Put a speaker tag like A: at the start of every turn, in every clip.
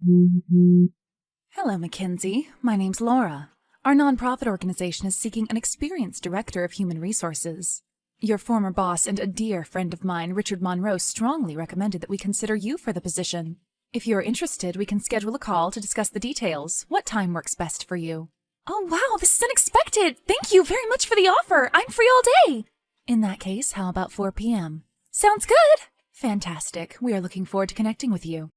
A: Hello, Mackenzie. My name's Laura. Our nonprofit organization is seeking an experienced director of human resources. Your former boss and a dear friend of mine, Richard Monroe, strongly recommended that we consider you for the position. If you're interested, we can schedule a call to discuss the details. What time works best for you? Oh, wow, this is unexpected. Thank you very much for the offer. I'm free all day. In that case, how about 4 p.m.? Sounds good. Fantastic. We are looking forward to connecting with you.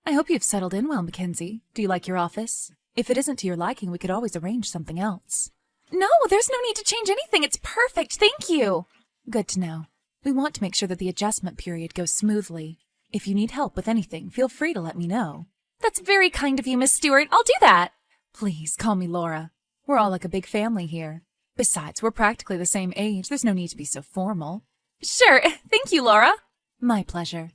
A: I hope you've settled in well, Mackenzie. Do you like your office? If it isn't to your liking, we could always arrange something else. No, there's no need to change anything. It's perfect. Thank you. Good to know. We want to make sure that the adjustment period goes smoothly. If you need help with anything, feel free to let me know. That's very kind of you, Miss Stewart. I'll do that. Please, call me Laura. We're all like a big family here. Besides, we're practically the same age. There's no need to be so formal. Sure. Thank you, Laura. My pleasure.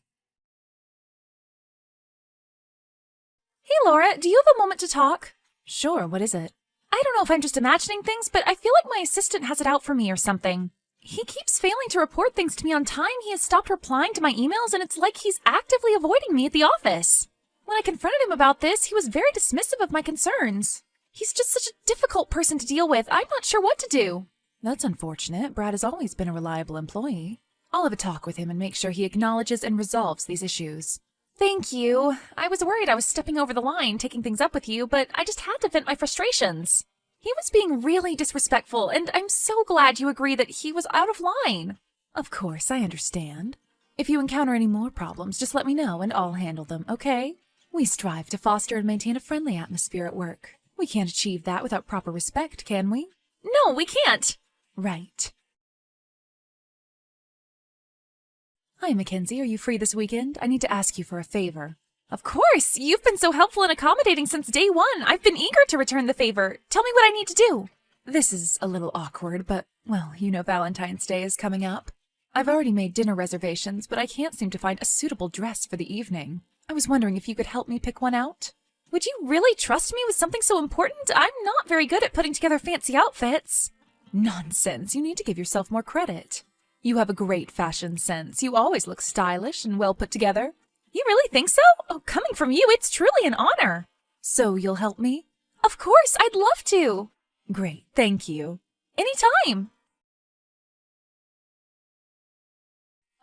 A: Hey, Laura, do you have a moment to talk? Sure, what is it? I don't know if I'm just imagining things, but I feel like my assistant has it out for me or something. He keeps failing to report things to me on time. He has stopped replying to my emails, and it's like he's actively avoiding me at the office. When I confronted him about this, he was very dismissive of my concerns. He's just such a difficult person to deal with. I'm not sure what to do. That's unfortunate. Brad has always been a reliable employee. I'll have a talk with him and make sure he acknowledges and resolves these issues. Thank you. I was worried I was stepping over the line, taking things up with you, but I just had to vent my frustrations. He was being really disrespectful, and I'm so glad you agree that he was out of line. Of course, I understand. If you encounter any more problems, just let me know and I'll handle them, okay? We strive to foster and maintain a friendly atmosphere at work. We can't achieve that without proper respect, can we? No, we can't. Right. Hi, Mackenzie. Are you free this weekend? I need to ask you for a favor. Of course! You've been so helpful and accommodating since day one. I've been eager to return the favor. Tell me what I need to do. This is a little awkward, but, well, you know Valentine's Day is coming up. I've already made dinner reservations, but I can't seem to find a suitable dress for the evening. I was wondering if you could help me pick one out. Would you really trust me with something so important? I'm not very good at putting together fancy outfits. Nonsense. You need to give yourself more credit. You have a great fashion sense. You always look stylish and well put together. You really think so? Oh, coming from you, it's truly an honor. So you'll help me? Of course, I'd love to. Great, thank you. Anytime.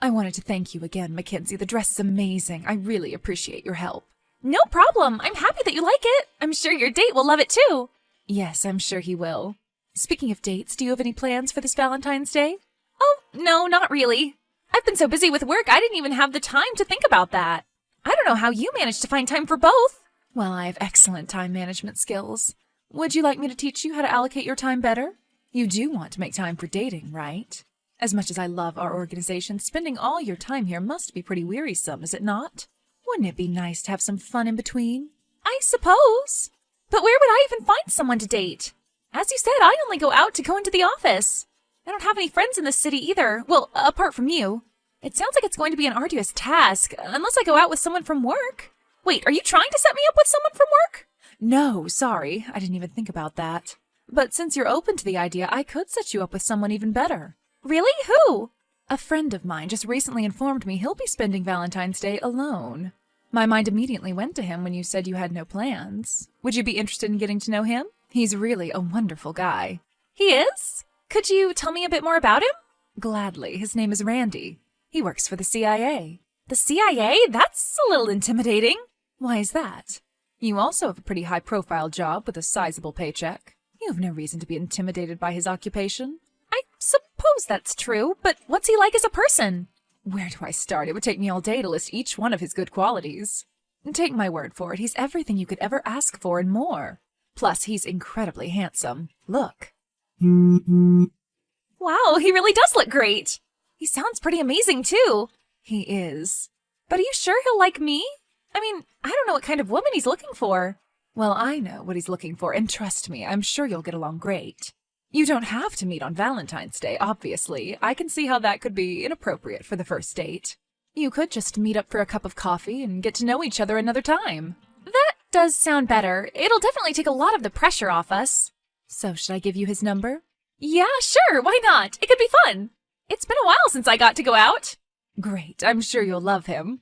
A: I wanted to thank you again, Mackenzie. The dress is amazing. I really appreciate your help. No problem. I'm happy that you like it. I'm sure your date will love it too. Yes, I'm sure he will. Speaking of dates, do you have any plans for this Valentine's Day? Oh, no, not really. I've been so busy with work, I didn't even have the time to think about that. I don't know how you managed to find time for both. Well, I have excellent time management skills. Would you like me to teach you how to allocate your time better? You do want to make time for dating, right? As much as I love our organization, spending all your time here must be pretty wearisome, is it not? Wouldn't it be nice to have some fun in between? I suppose. But where would I even find someone to date? As you said, I only go out to go into the office. I don't have any friends in this city either. Well, apart from you. It sounds like it's going to be an arduous task, unless I go out with someone from work. Wait, are you trying to set me up with someone from work? No, sorry. I didn't even think about that. But since you're open to the idea, I could set you up with someone even better. Really? Who? A friend of mine just recently informed me he'll be spending Valentine's Day alone. My mind immediately went to him when you said you had no plans. Would you be interested in getting to know him? He's really a wonderful guy. He is? Could you tell me a bit more about him? Gladly. His name is Randy. He works for the CIA. The CIA? That's a little intimidating. Why is that? You also have a pretty high-profile job with a sizable paycheck. You have no reason to be intimidated by his occupation. I suppose that's true, but what's he like as a person? Where do I start? It would take me all day to list each one of his good qualities. Take my word for it, he's everything you could ever ask for and more. Plus, he's incredibly handsome. Look. Wow, he really does look great. He sounds pretty amazing, too. He is. But are you sure he'll like me? I mean, I don't know what kind of woman he's looking for. Well, I know what he's looking for, and trust me, I'm sure you'll get along great. You don't have to meet on Valentine's Day, obviously. I can see how that could be inappropriate for the first date. You could just meet up for a cup of coffee and get to know each other another time. That does sound better. It'll definitely take a lot of the pressure off us. So should I give you his number? Yeah, sure, why not? It could be fun. It's been a while since I got to go out. Great, I'm sure you'll love him.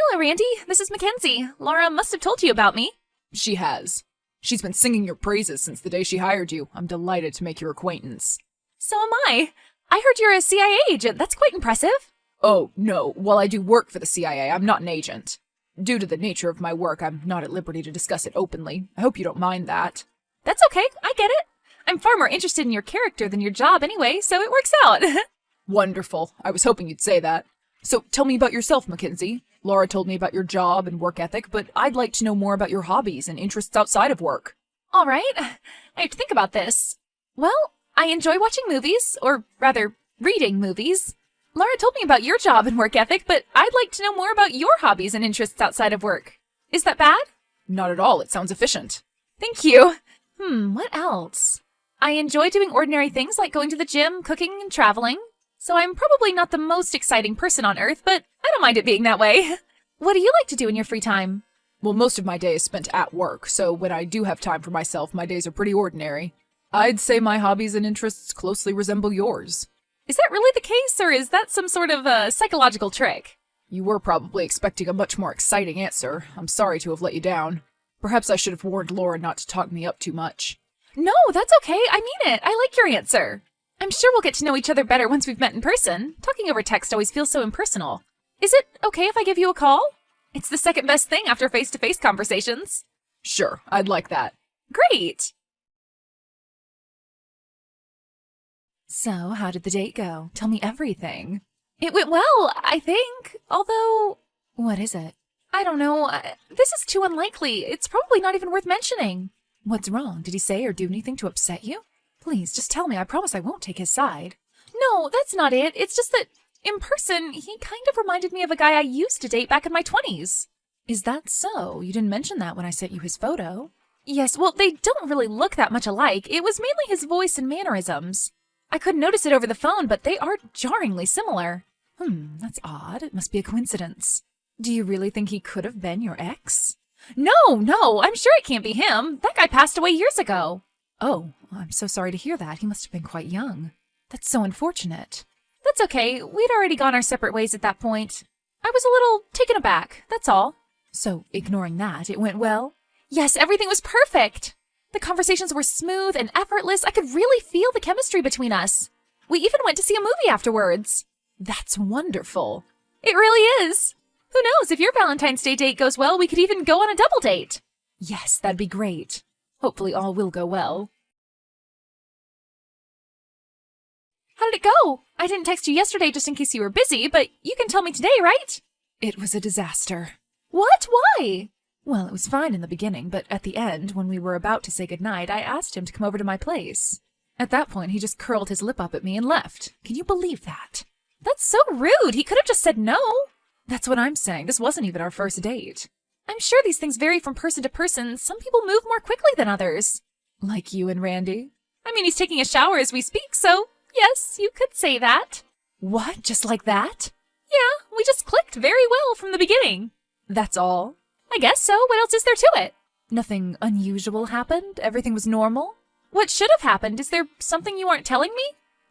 A: Hello, Randy. This is Mackenzie. Laura must have told you about me.
B: She has. She's been singing your praises since the day she hired you. I'm delighted to make your acquaintance.
A: So am I. I heard you're a CIA agent. That's quite impressive.
B: Oh, no. While I do work for the CIA, I'm not an agent. Due to the nature of my work, I'm not at liberty to discuss it openly. I hope you don't mind that.
A: That's okay. I get it. I'm far more interested in your character than your job anyway, so it works out.
B: Wonderful. I was hoping you'd say that. So tell me about yourself, Mackenzie. Laura told me about your job and work ethic, but I'd like to know more about your hobbies and interests outside of work.
A: All right. I have to think about this. Well, I enjoy watching movies, or rather, reading movies. Laura told me about your job and work ethic, but I'd like to know more about your hobbies and interests outside of work. Is that bad?
B: Not at all. It sounds efficient.
A: Thank you. What else? I enjoy doing ordinary things like going to the gym, cooking, and traveling. So I'm probably not the most exciting person on Earth, but I don't mind it being that way. What do you like to do in your free time?
B: Well, most of my day is spent at work, so when I do have time for myself, my days are pretty ordinary. I'd say my hobbies and interests closely resemble yours.
A: Is that really the case, or is that some sort of psychological trick?
B: You were probably expecting a much more exciting answer. I'm sorry to have let you down. Perhaps I should have warned Laura not to talk me up too much.
A: No, that's okay. I mean it. I like your answer. I'm sure we'll get to know each other better once we've met in person. Talking over text always feels so impersonal. Is it okay if I give you a call? It's the second best thing after face-to-face conversations.
B: Sure, I'd like that.
A: Great! So, how did the date go? Tell me everything. It went well, I think. Although... What is it? I don't know. This is too unlikely. It's probably not even worth mentioning. What's wrong? Did he say or do anything to upset you? Please, just tell me. I promise I won't take his side. No, that's not it. It's just that, in person, he kind of reminded me of a guy I used to date back in my 20s. Is that so? You didn't mention that when I sent you his photo. Yes, well, they don't really look that much alike. It was mainly his voice and mannerisms. I couldn't notice it over the phone, but they are jarringly similar. That's odd. It must be a coincidence. Do you really think he could have been your ex? No, I'm sure it can't be him. That guy passed away years ago. Oh, I'm so sorry to hear that. He must have been quite young. That's so unfortunate. That's okay. We'd already gone our separate ways at that point. I was a little taken aback, that's all. So, ignoring that, it went well? Yes, everything was perfect. The conversations were smooth and effortless. I could really feel the chemistry between us. We even went to see a movie afterwards. That's wonderful. It really is. Who knows, if your Valentine's Day date goes well, we could even go on a double date. Yes, that'd be great. Hopefully all will go well. How did it go? I didn't text you yesterday just in case you were busy, but you can tell me today, right? It was a disaster. What? Why? Well, it was fine in the beginning, but at the end, when we were about to say goodnight, I asked him to come over to my place. At that point, he just curled his lip up at me and left. Can you believe that? That's so rude. He could have just said no. That's what I'm saying. This wasn't even our first date. I'm sure these things vary from person to person. Some people move more quickly than others. Like you and Randy? I mean, he's taking a shower as we speak, so yes, you could say that. What? Just like that? Yeah, we just clicked very well from the beginning. That's all? I guess so. What else is there to it? Nothing unusual happened? Everything was normal? What should have happened? Is there something you aren't telling me?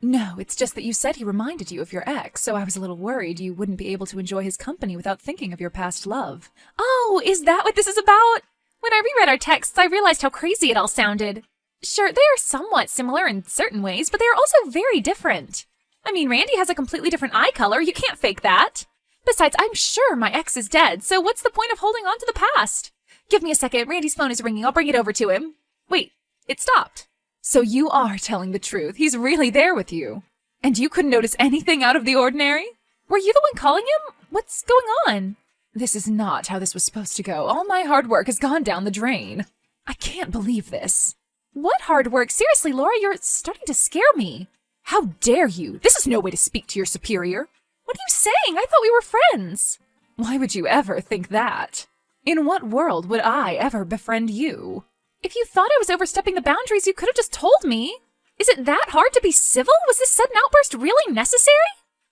A: No, it's just that you said he reminded you of your ex, so I was a little worried you wouldn't be able to enjoy his company without thinking of your past love. Oh, is that what this is about? When I reread our texts, I realized how crazy it all sounded. Sure, they are somewhat similar in certain ways, but they are also very different. I mean, Randy has a completely different eye color. You can't fake that. Besides, I'm sure my ex is dead, so what's the point of holding on to the past? Give me a second. Randy's phone is ringing. I'll bring it over to him. Wait, it stopped. So you are telling the truth. He's really there with you. And you couldn't notice anything out of the ordinary? Were you the one calling him? What's going on? This is not how this was supposed to go. All my hard work has gone down the drain. I can't believe this. What hard work? Seriously, Laura, you're starting to scare me. How dare you? This is no way to speak to your superior. What are you saying? I thought we were friends. Why would you ever think that? In what world would I ever befriend you? If you thought I was overstepping the boundaries, you could have just told me. Is it that hard to be civil? Was this sudden outburst really necessary?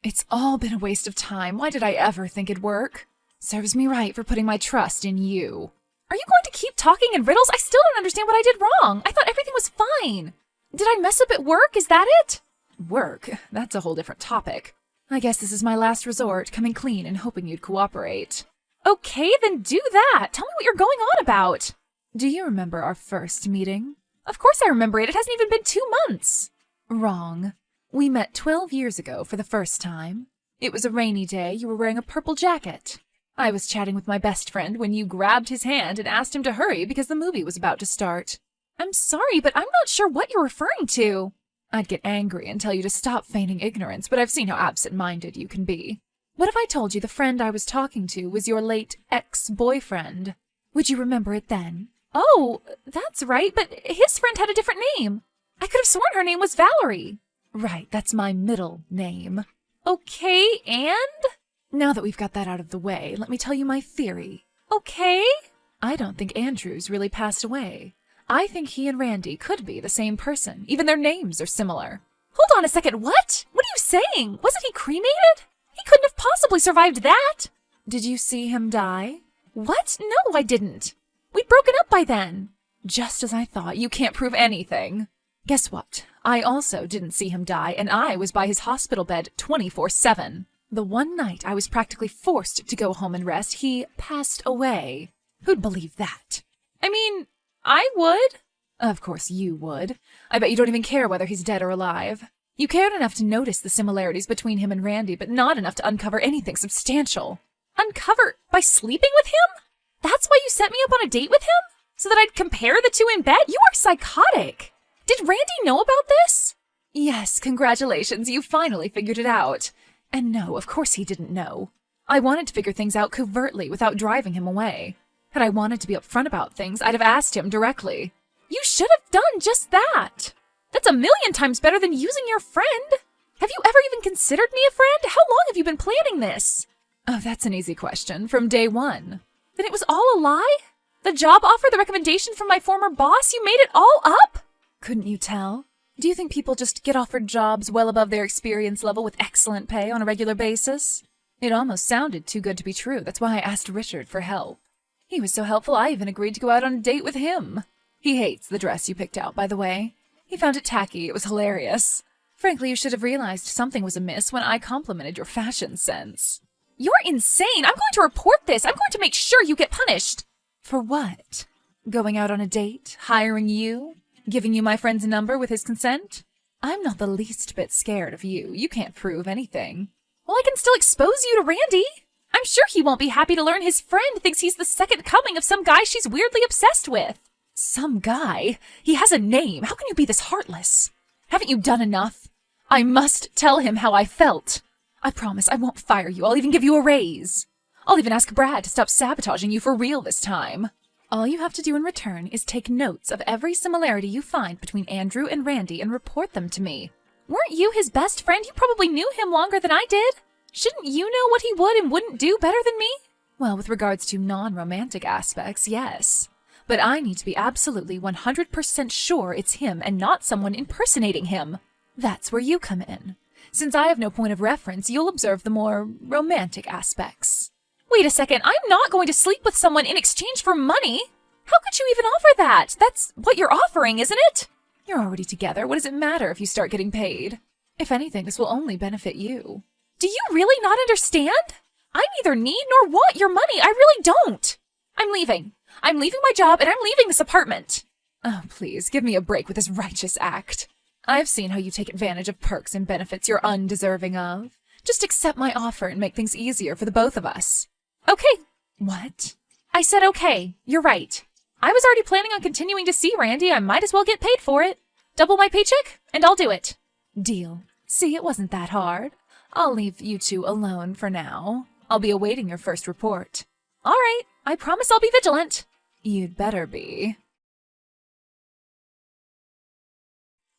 A: It's all been a waste of time. Why did I ever think it'd work? Serves me right for putting my trust in you. Are you going to keep talking in riddles? I still don't understand what I did wrong. I thought everything was fine. Did I mess up at work? Is that it? Work? That's a whole different topic. I guess this is my last resort, coming clean and hoping you'd cooperate. Okay, then do that. Tell me what you're going on about.
B: Do you remember our first meeting?
A: Of course I remember it. It hasn't even been 2 months.
B: Wrong. We met 12 years ago for the first time. It was a rainy day. You were wearing a purple jacket. I was chatting with my best friend when you grabbed his hand and asked him to hurry because the movie was about to start.
A: I'm sorry, but I'm not sure what you're referring to.
B: I'd get angry and tell you to stop feigning ignorance, but I've seen how absent-minded you can be. What if I told you the friend I was talking to was your late ex-boyfriend? Would you remember it then?
A: Oh, that's right, but his friend had a different name. I could have sworn her name was Valerie.
B: Right, that's my middle name.
A: Okay, and?
B: Now that we've got that out of the way, let me tell you my theory.
A: Okay.
B: I don't think Andrew's really passed away. I think he and Randy could be the same person. Even their names are similar.
A: Hold on a second, what? What are you saying? Wasn't he cremated? He couldn't have possibly survived that.
B: Did you see him die?
A: What? No, I didn't. We'd broken up by then.
B: Just as I thought. You can't prove anything. Guess what? I also didn't see him die, and I was by his hospital bed 24/7. The one night I was practically forced to go home and rest, he passed away. Who'd believe that?
A: I mean, I would.
B: Of course you would. I bet you don't even care whether he's dead or alive. You cared enough to notice the similarities between him and Randy, but not enough to uncover anything substantial.
A: Uncover by sleeping with him? That's why you set me up on a date with him? So that I'd compare the two in bed? You are psychotic. Did Randy know about this?
B: Yes, congratulations, you finally figured it out. And no, of course he didn't know. I wanted to figure things out covertly without driving him away. Had I wanted to be upfront about things, I'd have asked him directly.
A: You should have done just that. That's 1,000,000 times better than using your friend. Have you ever even considered me a friend? How long have you been planning this?
B: Oh, that's an easy question. From day one.
A: Then it was all a lie? The job offer, the recommendation from my former boss, you made it all up?
B: Couldn't you tell? Do you think people just get offered jobs well above their experience level with excellent pay on a regular basis? It almost sounded too good to be true. That's why I asked Richard for help. He was so helpful I even agreed to go out on a date with him. He hates the dress you picked out, by the way. He found it tacky. It was hilarious. Frankly, you should have realized something was amiss when I complimented your fashion sense.
A: You're insane. I'm going to report this. I'm going to make sure you get punished.
B: For what? Going out on a date? Hiring you? Giving you my friend's number with his consent? I'm not the least bit scared of you. You can't prove anything.
A: Well, I can still expose you to Randy. I'm sure he won't be happy to learn his friend thinks he's the second coming of some guy she's weirdly obsessed with.
B: Some guy? He has a name. How can you be this heartless? Haven't you done enough? I must tell him how I felt. I promise I won't fire you. I'll even give you a raise. I'll even ask Brad to stop sabotaging you for real this time. All you have to do in return is take notes of every similarity you find between Andrew and Randy and report them to me.
A: Weren't you his best friend? You probably knew him longer than I did. Shouldn't you know what he would and wouldn't do better than me?
B: Well, with regards to non-romantic aspects, yes. But I need to be absolutely 100% sure it's him and not someone impersonating him. That's where you come in. Since I have no point of reference, you'll observe the more romantic aspects.
A: Wait a second, I'm not going to sleep with someone in exchange for money. How could you even offer that? That's what you're offering, isn't it?
B: You're already together. What does it matter if you start getting paid? If anything, this will only benefit you.
A: Do you really not understand? I neither need nor want your money. I really don't. I'm leaving. I'm leaving my job and I'm leaving this apartment.
B: Oh, please, give me a break with this righteous act. I've seen how you take advantage of perks and benefits you're undeserving of. Just accept my offer and make things easier for the both of us.
A: Okay.
B: What?
A: I said okay. You're right. I was already planning on continuing to see Randy. I might as well get paid for it. Double my paycheck, and I'll do it.
B: Deal. See, it wasn't that hard. I'll leave you two alone for now. I'll be awaiting your first report.
A: All right. I promise I'll be vigilant.
B: You'd better be.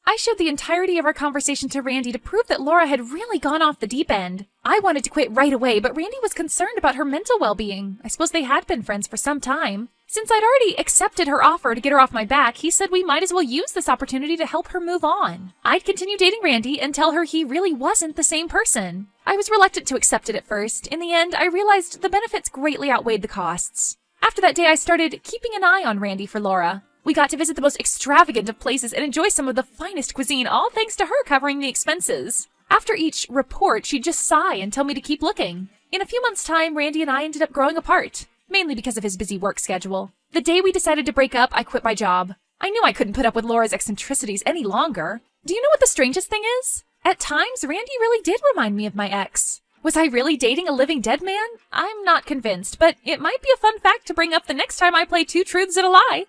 A: I showed the entirety of our conversation to Randy to prove that Laura had really gone off the deep end. I wanted to quit right away, but Randy was concerned about her mental well-being. I suppose they had been friends for some time. Since I'd already accepted her offer to get her off my back, he said we might as well use this opportunity to help her move on. I'd continue dating Randy and tell her he really wasn't the same person. I was reluctant to accept it at first. In the end, I realized the benefits greatly outweighed the costs. After that day, I started keeping an eye on Randy for Laura. We got to visit the most extravagant of places and enjoy some of the finest cuisine, all thanks to her covering the expenses. After each report, she'd just sigh and tell me to keep looking. In a few months' time, Randy and I ended up growing apart, mainly because of his busy work schedule. The day we decided to break up, I quit my job. I knew I couldn't put up with Laura's eccentricities any longer. Do you know what the strangest thing is? At times, Randy really did remind me of my ex. Was I really dating a living dead man? I'm not convinced, but it might be a fun fact to bring up the next time I play Two Truths and a Lie.